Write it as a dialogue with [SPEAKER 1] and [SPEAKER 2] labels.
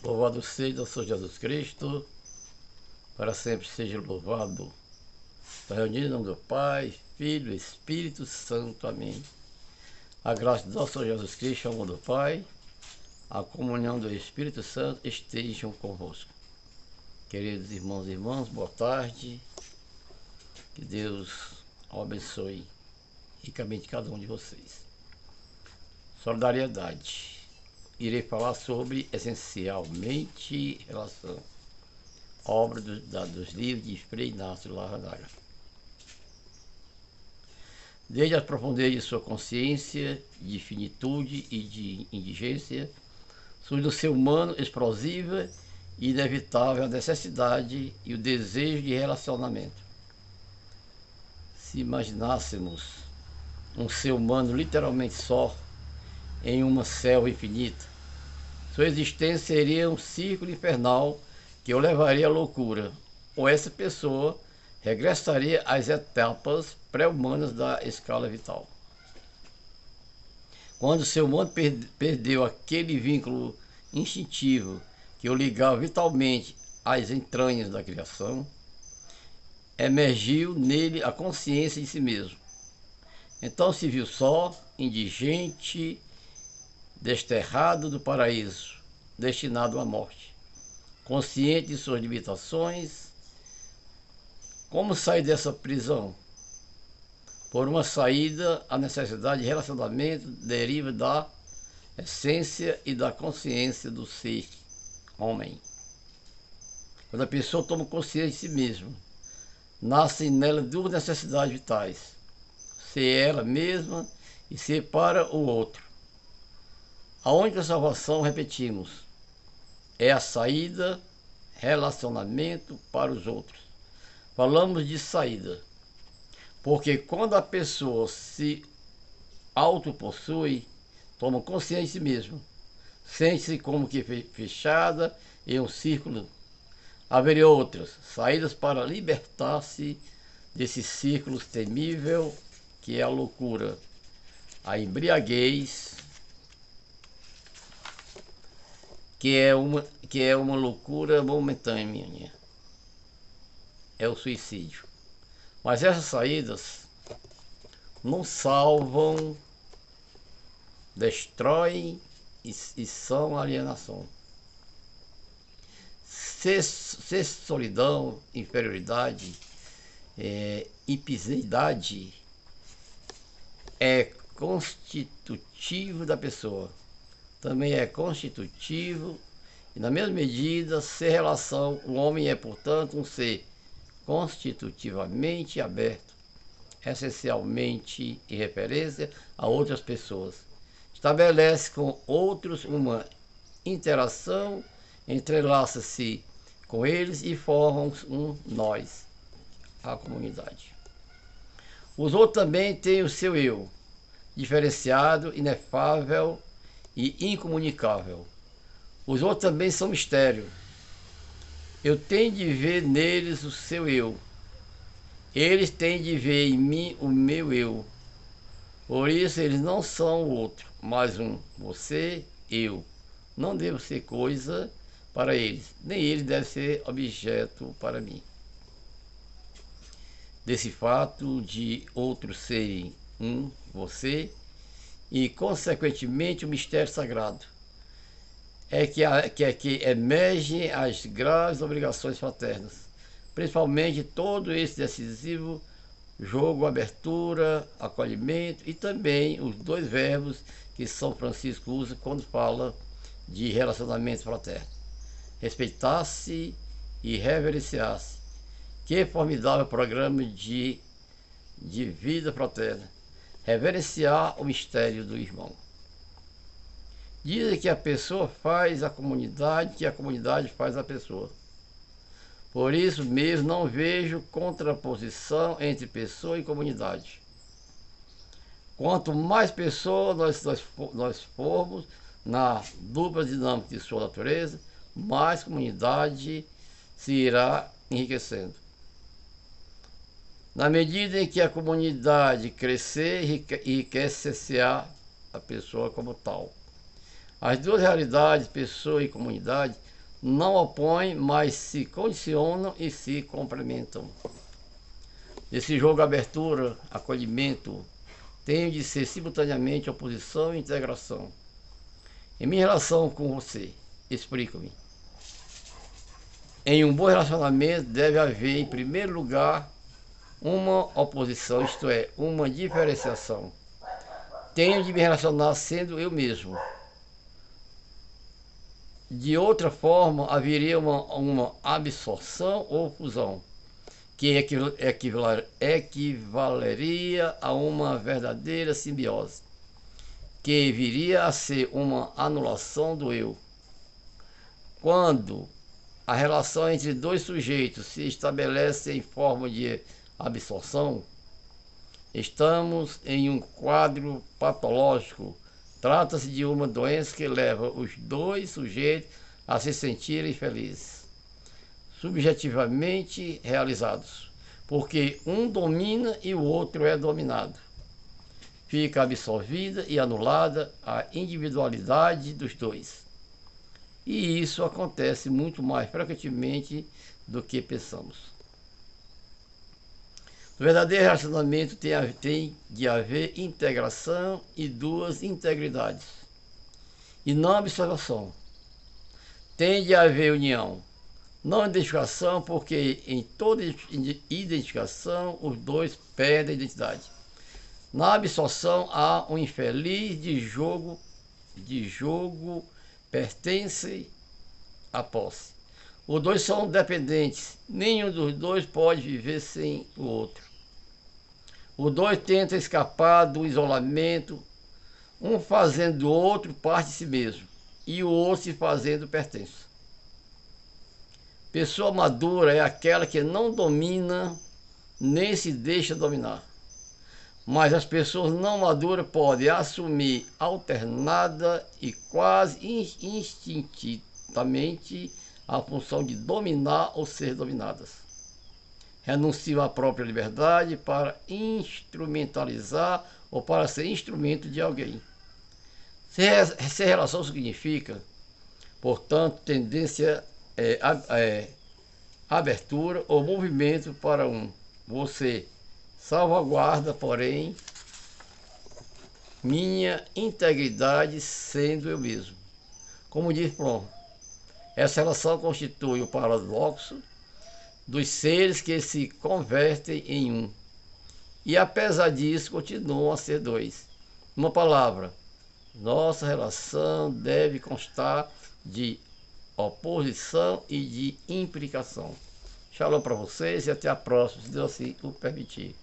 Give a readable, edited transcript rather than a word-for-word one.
[SPEAKER 1] Louvado seja o Senhor Jesus Cristo, para sempre seja louvado. Está reunido em nome do Pai, Filho e Espírito Santo. Amém. A graça do nosso Senhor Jesus Cristo, o amor do Pai, a comunhão do Espírito Santo estejam convosco. Queridos irmãos e irmãs, boa tarde. Que Deus abençoe ricamente cada um de vocês. Solidariedade. Irei falar sobre, essencialmente, relação obra dos livros de Frei Inácio Larranaga. Desde as profundezas de sua consciência, de finitude e de indigência, surge do ser humano explosiva e inevitável a necessidade e o desejo de relacionamento. Se imaginássemos um ser humano literalmente só, em uma selva infinita, sua existência seria um círculo infernal que o levaria à loucura, ou essa pessoa regressaria às etapas pré-humanas da escala vital. Quando o ser humano perdeu aquele vínculo instintivo que o ligava vitalmente às entranhas da criação, emergiu nele a consciência de si mesmo. Então se viu só, indigente, desterrado do paraíso, destinado à morte. Consciente de suas limitações, como sair dessa prisão? Por uma saída, a necessidade de relacionamento deriva da essência e da consciência do ser homem. Quando a pessoa toma consciência de si mesma, nascem nela duas necessidades vitais: ser ela mesma e ser para o outro. A única salvação, repetimos, é a saída, relacionamento para os outros. Falamos de saída, porque quando a pessoa se autopossui, toma consciência de si mesma, sente-se como que fechada em um círculo. Haveria outras saídas para libertar-se desse círculo temível que é a loucura, a embriaguez, que é uma loucura momentânea, é o suicídio. Mas essas saídas não salvam, destroem e são alienação. Ser solidão, inferioridade, hipizeidade é constitutivo da pessoa. Também é constitutivo e, na mesma medida, ser relação, o homem é, portanto, um ser constitutivamente aberto, essencialmente em referência a outras pessoas. Estabelece com outros uma interação, entrelaça-se com eles e formam um nós, a comunidade. Os outros também têm o seu eu, diferenciado, inefável e incomunicável. Os outros também são mistério. Eu tenho de ver neles o seu eu. Eles têm de ver em mim o meu eu. Por isso eles não são o outro, mas um. Você, eu. Não devo ser coisa para eles, nem eles devem ser objeto para mim. Desse fato de outros serem um, você, e, consequentemente, o mistério sagrado, é que emergem as graves obrigações fraternas, principalmente todo esse decisivo jogo, abertura, acolhimento, e também os dois verbos que São Francisco usa quando fala de relacionamento fraterno: respeitar-se e reverenciar-se. Que formidável programa de vida fraterna! Reverenciar o mistério do irmão. Dizem que a pessoa faz a comunidade, que a comunidade faz a pessoa. Por isso mesmo não vejo contraposição entre pessoa e comunidade. Quanto mais pessoas nós formos na dupla dinâmica de sua natureza, mais comunidade se irá enriquecendo. Na medida em que a comunidade crescer, enriquecer-se-á a pessoa como tal. As duas realidades, pessoa e comunidade, não opõem, mas se condicionam e se complementam. Nesse jogo, abertura, acolhimento, tem de ser simultaneamente oposição e integração. Em minha relação com você, explico-me. Em um bom relacionamento deve haver, em primeiro lugar, uma oposição, isto é, uma diferenciação. Tenho de me relacionar sendo eu mesmo. De outra forma, haveria uma absorção ou fusão, que equivaleria a uma verdadeira simbiose, que viria a ser uma anulação do eu. Quando a relação entre dois sujeitos se estabelece em forma de absorção, estamos em um quadro patológico. Trata-se de uma doença que leva os dois sujeitos a se sentirem felizes, subjetivamente realizados, porque um domina e o outro é dominado. Fica absorvida e anulada a individualidade dos dois. E isso acontece muito mais frequentemente do que pensamos. No verdadeiro relacionamento tem de haver integração e duas integridades, e não observação. Tem de haver união, não identificação, porque em toda identificação os dois perdem a identidade. Na absorção há um infeliz de jogo pertence à posse. Os dois são dependentes, nenhum dos dois pode viver sem o outro. Os dois tentam escapar do isolamento, um fazendo do outro parte de si mesmo, e o outro se fazendo pertence. Pessoa madura é aquela que não domina nem se deixa dominar. Mas as pessoas não maduras podem assumir alternada e quase instintivamente a função de dominar ou ser dominadas. Renunciam à própria liberdade para instrumentalizar ou para ser instrumento de alguém. Ser relação significa, portanto, tendência abertura ou movimento para um. Você salvaguarda, porém, minha integridade sendo eu mesmo. Como diz Fromm, essa relação constitui o paradoxo dos seres que se convertem em um. E apesar disso, continuam a ser dois. Uma palavra, nossa relação deve constar de oposição e de implicação. Shalom para vocês e até a próxima, se Deus assim o permitir.